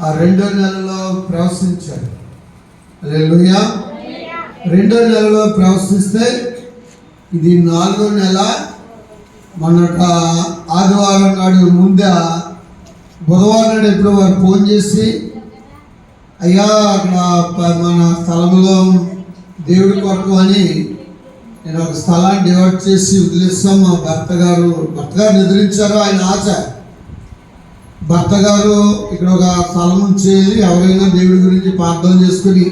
ఆ 2వ నెలలో ప్రవేశించారు. హల్లెలూయా. 2వ నెలలో ప్రవేశిస్తే ఇది 4వ నెల. మొన్నట ఆదివారం నాడు ముందే బుధవారం నాడు ఎప్పుడు వారు ఫోన్ చేసి, అయ్యా అక్కడ మన స్థలంలో దేవుడి కొరకు అని నేను ఒక స్థలాన్ని డివైడ్ చేసి వదిలేస్తాం. మా భర్త గారు నిద్రించారు. ఆయన ఆశ భర్త గారు ఇక్కడ ఒక స్థలం చేయాలి, ఎవరైనా దేవుడి గురించి ప్రార్థన చేసుకుని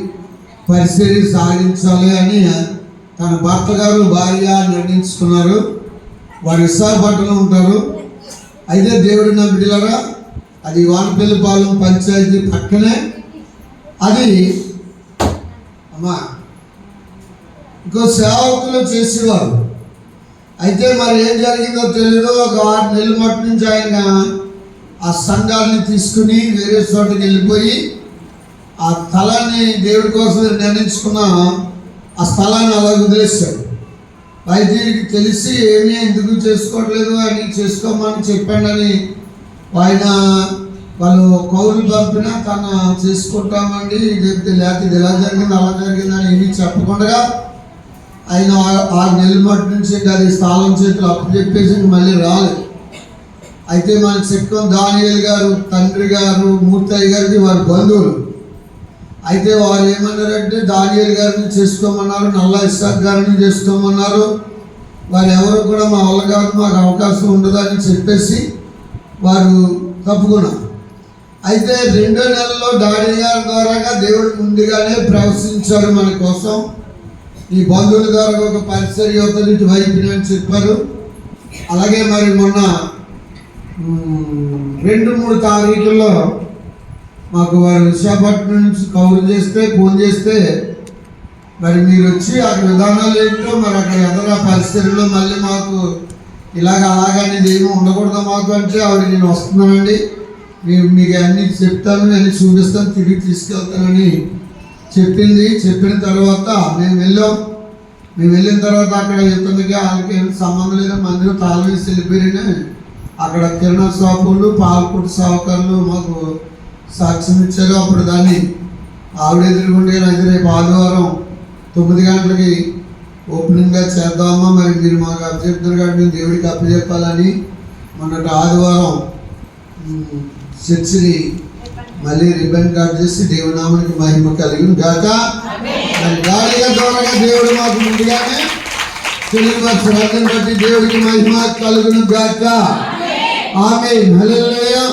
పరిచర్య సాగించాలి అని తన భర్త గారు భార్య నిర్ణయించుకున్నారు. వారు విశాఖపట్నంలో ఉంటారు. అయితే దేవుడి నా బిడ్డలారా, అది వానపల్లిపాలెం పంచాయతీ పక్కనే. అది అమ్మా ఇంకో సేవకులు చేసేవారు. అయితే మరి ఏం జరిగిందో తెలియదు. ఒక 6 నెలల మట్టి నుంచి ఆయన ఆ సంఘాన్ని తీసుకుని వేరే చోటకి వెళ్ళిపోయి ఆ స్థలాన్ని దేవుడి కోసం నిర్ణయించుకున్న ఆ స్థలాన్ని అలా వదిలేశాడు. వైద్యుడికి తెలిసి ఏమీ ఎందుకు చేసుకోవట్లేదు అని చేసుకోమని చెప్పాడని ఆయన వాళ్ళు కౌలు పంపినా తను చేసుకుంటామండి చెప్తే, లేకపోతే ఇది ఎలా జరిగింది అలా జరిగిందని ఏమీ చెప్పకుండా ఆయన 6 నెలల మట్టి నుంచి అది స్థలం చేతులు అప్పు చెప్పేసి మళ్ళీ రాలేదు. అయితే మనకు చెప్పుకోం దానియేలు గారు తండ్రి గారు మూర్తయ్య గారికి వారి బంధువులు. అయితే వారు ఏమన్నారంటే దానియేలు గారిని చేసుకోమన్నారు, నల్లా ఇస్సాక్ గారిని చేసుకోమన్నారు. వారు ఎవరు కూడా మా వల్ల కాదు, మాకు అవకాశం ఉండదని చెప్పేసి వారు తప్పుకున్నారు. అయితే 2వ నెలలో డాడీ గారి ద్వారాగా దేవుడు ముందుగానే ప్రవేశించారు మన కోసం. ఈ బంధువుల ద్వారా ఒక పరిచర్య ఇటు వైపుని అని చెప్పారు. అలాగే మరి మొన్న 2-3 తారీఖుల్లో మాకు వారు విశాఖపట్నం నుంచి కౌలు చేస్తే ఫోన్ చేస్తే, మరి మీరు వచ్చి అక్కడ విధానాలు ఏంటో మరి అక్కడ ఎదరా పరిస్థితుల్లో మళ్ళీ మాకు అలాగనేది ఏమీ ఉండకూడదు మాకు అంటే, ఆవిడ నేను వస్తున్నానండి, మీకు అన్నీ చెప్తాను, నేను చూపిస్తాను, తిరిగి తీసుకెళ్తానని చెప్పింది. చెప్పిన తర్వాత మేము వెళ్ళిన తర్వాత అక్కడ ఇతనికి వాళ్ళకి ఏం సంబంధం లేదు, మందిరం తాళం వేసి వెళ్ళిపోయినా అక్కడ కిరణా షాపులు పాలకుడు సావుకారులు మాకు సాక్ష్యం ఇచ్చారు. అప్పుడు దాన్ని ఆవిడ ఎదుర్కొంటే అయితే రేపు ఆదివారం 9 గంటలకి ఓపెనింగ్గా చేద్దామా, మరి మీరు మాకు అప్పచెప్తున్నారు కాబట్టి మేము దేవుడికి అప్పచెప్పాలని మొన్నటి ఆదివారం చర్చిని మళ్ళీ రిబ్బన్ కట్ చేసి దేవుడి నామానికి మహిమ కలిగిన గాక. మరి గాడిగా ద్వారా దేవుడు మాకు ముందుగానే తెలియపరచు. బట్టి దేవుడికి మహిమ కలుగును గాక. ఆమేన్. హల్లెలూయా.